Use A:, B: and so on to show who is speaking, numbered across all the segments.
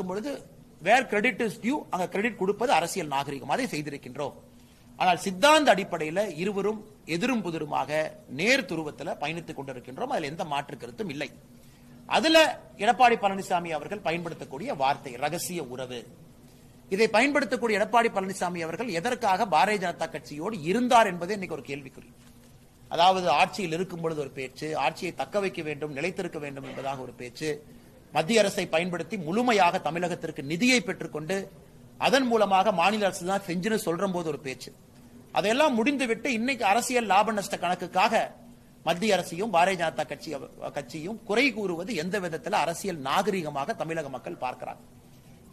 A: பார்க்கும் பொழுது வேர் credit is due, அங்க கிரெடிட் கொடுப்பது அரசியல் நாகரிகம், அதை செய்திருக்கின்றோம். ஆனால் சித்தாந்த அடிப்படையில் இருவரும் எதிரும் புதிருமாக நேர் துருவத்தில் பயணித்துக் கொண்டிருக்கின்றோம். அதில் எந்த மாற்று கருத்தும் இல்லை. அதுல எடப்பாடி பழனிசாமி அவர்கள் பயன்படுத்தக்கூடிய வார்த்தை ரகசிய உறவு, இதை பயன்படுத்தக்கூடிய எடப்பாடி பழனிசாமி அவர்கள் எதற்காக பாரதிய ஜனதா கட்சியோடு இருந்தார் என்பதே இன்னைக்கு ஒரு கேள்விக்குறி. அதாவது ஆட்சியில் இருக்கும் பொழுது ஒரு பேச்சு, ஆட்சியை தக்க வைக்க வேண்டும், நிலைத்திருக்க வேண்டும் என்பதாக ஒரு பேச்சு, மத்திய அரசை பயன்படுத்தி முழுமையாக தமிழகத்திற்கு நிதியை பெற்றுக்கொண்டு அதன் மூலமாக மாநில அரசு தான் செஞ்சுன்னு சொல்ற போது ஒரு பேச்சு. அதையெல்லாம் முடிந்துவிட்டு இன்னைக்கு அரசியல் லாப நஷ்ட கணக்குக்காக மத்திய அரசையும் பாரதிய ஜனதா கட்சியும் குறை கூறுவது எந்த விதத்தில் அரசியல் நாகரிகமாக தமிழக மக்கள் பார்க்கிறாங்க.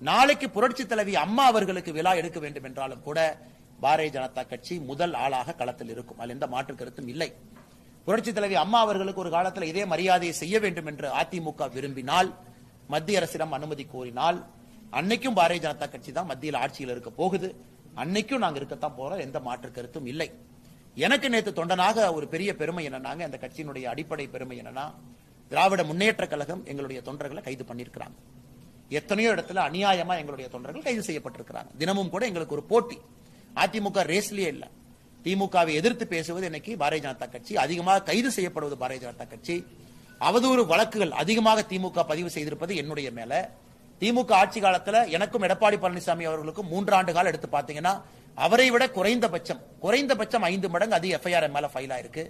A: நாளைக்கு புரட்சி தலைவி அம்மா அவர்களுக்கு விழா எடுக்க வேண்டும் என்றாலும் கூட பாரதிய ஜனதா கட்சி முதல் ஆளாக களத்தில் இருக்கும். அதில் எந்த மாற்று கருத்தும் இல்லை. புரட்சி தலைவி அம்மா அவர்களுக்கு ஒரு காலத்தில் இதே மரியாதையை செய்ய வேண்டும் என்று அதிமுக விரும்பினால், மத்திய அரசிடம் அனுமதி கோரினால், அன்னைக்கும் பாரதிய ஜனதா கட்சி தான் மத்தியில் ஆட்சியில் இருக்க போகுது. அன்னைக்கும் நாங்க இருக்கத்தான் போறோம். எந்த மாற்று கருத்தும் இல்லை. எனக்கு நேற்று தொண்டனாக ஒரு பெரிய பெருமை என்னன்னாங்க, அந்த கட்சியினுடைய அடிப்படை பெருமை என்னன்னா, திராவிட முன்னேற்ற கழகம் எங்களுடைய தொண்டர்களை கைது பண்ணிருக்கிறாங்க. எத்தனையோ இடத்துல அநியாயமா எங்களுடைய தொண்டர்கள் கைது செய்யப்பட்டிருக்கிறாங்க. தினமும் கூட எங்களுக்கு ஒரு போட்டி. அதிமுக ரேஸ்லயே இல்ல. திமுகவை எதிர்த்து பேசுவது இன்னைக்கு பாரதிய ஜனதா கட்சி, அதிகமாக கைது செய்யப்படுவது பாரதிய ஜனதா கட்சி, அவதூறு வழக்குகள் அதிகமாக திமுக பதிவு செய்திருப்பது என்னுடைய மேல. திமுக ஆட்சி காலத்துல எனக்கும் எடப்பாடி பழனிசாமி அவர்களுக்கும் 3 ஆண்டு காலம் எடுத்து பாத்தீங்கன்னா அவரை விட குறைந்தபட்சம் 5 மடங்கு அதிக எஃப்ஐஆர் மேல ஃபைல் ஆயிருக்கு.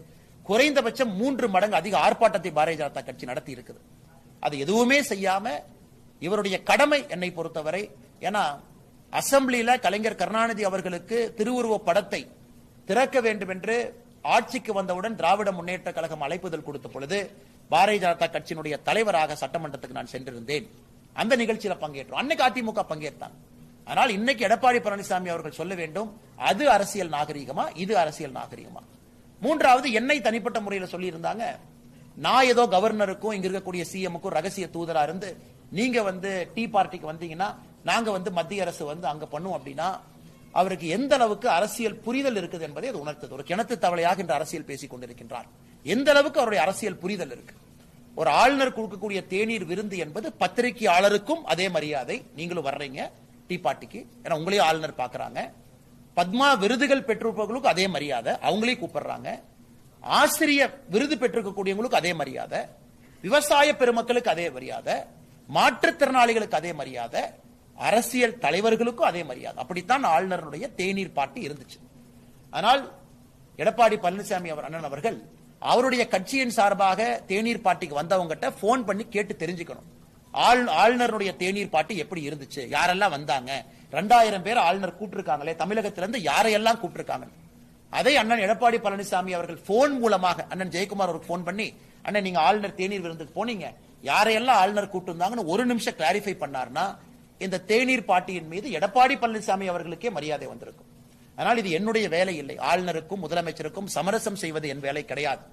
A: குறைந்தபட்சம் 3 மடங்கு அதிக ஆர்ப்பாட்டத்தை பாரதிய ஜனதா கட்சி நடத்தி இருக்குது. அது எதுவுமே செய்யாம இவருடைய கடமை என்னை பொறுத்தவரை, ஏன்னா அசம்பிளியில கலைஞர் கருணாநிதி அவர்களுக்கு திருவுருவ படத்தை திறக்க வேண்டும் என்று ஆட்சிக்கு வந்தவுடன் திராவிட முன்னேற்ற கழகம் அழைப்புதல் கொடுத்த பொழுது பாரதிய ஜனதா கட்சியினுடைய தலைவராக சட்டமன்றத்துக்கு நான் சென்றிருந்தேன். அந்த நிகழ்ச்சியில பங்கேற்றோம். அன்னைக்கு அதிமுக பங்கேற்றாங்க. ஆனால் இன்னைக்கு எடப்பாடி பழனிசாமி அவர்கள் சொல்ல வேண்டும், அது அரசியல் நாகரிகமா, இது அரசியல் நாகரிகமா. மூன்றாவது, என்னை தனிப்பட்ட முறையில் சொல்லி இருந்தாங்க, நான் ஏதோ கவர்னருக்கும் இங்க இருக்கக்கூடிய சிஎம்முக்கும் ரகசிய தூதரா இருந்து நீங்க டீ பார்ட்டிக்கு வந்தீங்கன்னா நாங்க மத்திய அரசு அங்க பண்ணுவோம் அப்படின்னா அவருக்கு எந்த அளவுக்கு அரசியல் புரிதல் இருக்குது என்பதை அது உணர்த்தது. ஒரு கிணத்து தவளையாக இந்த அரசியல் பேசிக் கொண்டிருக்கின்றார். எந்த அளவுக்கு அவருடைய அரசியல் புரிதல் இருக்கு. ஒரு ஆளுநர் கொடுக்கக்கூடிய தேநீர் விருந்து என்பது பத்திரிகையாளருக்கும் அதே மரியாதை. நீங்களும் வர்றீங்க டீ பார்ட்டிக்கு, ஏன்னா உங்களையும் ஆளுநர் பாக்குறாங்க. பத்மா விருதுகள் பெற்றிருப்பவர்களுக்கு அதே மரியாதை, அவங்களையும் கூப்பிடுறாங்க. ஆசிரியர் விருது பெற்றிருக்கக்கூடியவங்களுக்கு அதே மரியாதை, விவசாய பெருமக்களுக்கு அதே மரியாதை, மாற்றுத்திறனாளிகளுக்கு அதே மரியாதை, அரசியல் தலைவர்களுக்கும் அதே மரியாதை. அப்படித்தான் ஆளுநருடைய தேநீர் பார்ட்டி இருந்துச்சு. ஆனால் எடப்பாடி பழனிசாமி அண்ணன் அவர்கள் அவருடைய கட்சியின் சார்பாக தேநீர் பார்ட்டிக்கு வந்தவங்கிட்ட போன் பண்ணி கேட்டு தெரிஞ்சுக்கணும், ஆளுநருடைய தேநீர் பார்ட்டி எப்படி இருந்துச்சு, யாரெல்லாம் வந்தாங்க, 2000 பேர் ஆளுநர் கூப்பிட்டிருக்காங்களே, தமிழகத்திலிருந்து யாரையெல்லாம் கூப்பிட்டிருக்காங்க. அதை அண்ணன் எடப்பாடி பழனிசாமி அவர்கள் போன் மூலமாக அண்ணன் ஜெயக்குமார் அவருக்கு போன் பண்ணி, அண்ணன் நீங்க ஆளுநர் தேநீர் விருந்துக்கு போனீங்க, யாரையெல்லாம் ஆளுநர் கூப்பிட்டு இருந்தாங்கன்னு 1 நிமிஷம் கிளாரிஃபை பண்ணார்னா இந்த தேநீர் பார்ட்டியின் மீது எடப்பாடி பழனிசாமி அவர்களுக்கே மரியாதை வந்திருக்கும். ஆனால் இது என்னுடைய வேலை இல்லை. ஆளுநருக்கும் முதலமைச்சருக்கும் சமரசம் செய்வது என் வேலை கிடையாது.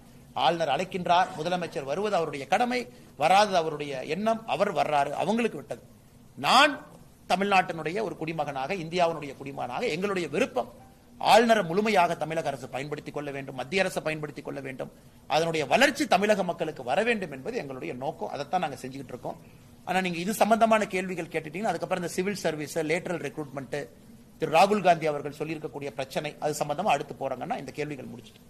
A: ஆளுநர் அழைக்கின்றார், முதலமைச்சர் வருவது அவருடைய கடமை, வராது அவருடைய எண்ணம். அவர் வர்றாரு, அவங்களுக்கு விட்டது. நான் தமிழ்நாட்டினுடைய ஒரு குடிமகனாக, இந்தியாவினுடைய குடிமகனாக எங்களுடைய விருப்பம் ஆளுநரை முழுமையாக தமிழக அரசு பயன்படுத்திக் கொள்ள வேண்டும், மத்திய அரசு பயன்படுத்திக் கொள்ள வேண்டும், அதனுடைய வளர்ச்சி தமிழக மக்களுக்கு வர வேண்டும் என்பது எங்களுடைய நோக்கம். அதைத்தான் நாங்க செஞ்சுக்கிட்டு இருக்கோம். ஆனா நீங்க இது சம்பந்தமான கேள்விகள் கேட்டுட்டீங்கன்னா அதுக்கப்புறம் இந்த சிவில் சர்வீஸ், லேட்டரல் ரெக்ரூட்மெண்ட், திரு ராகுல் காந்தி அவர்கள் சொல்லியிருக்கக்கூடிய பிரச்சனை, அது சம்பந்தமா அடுத்து போறாங்கன்னா இந்த கேள்விகள் முடிச்சுட்டு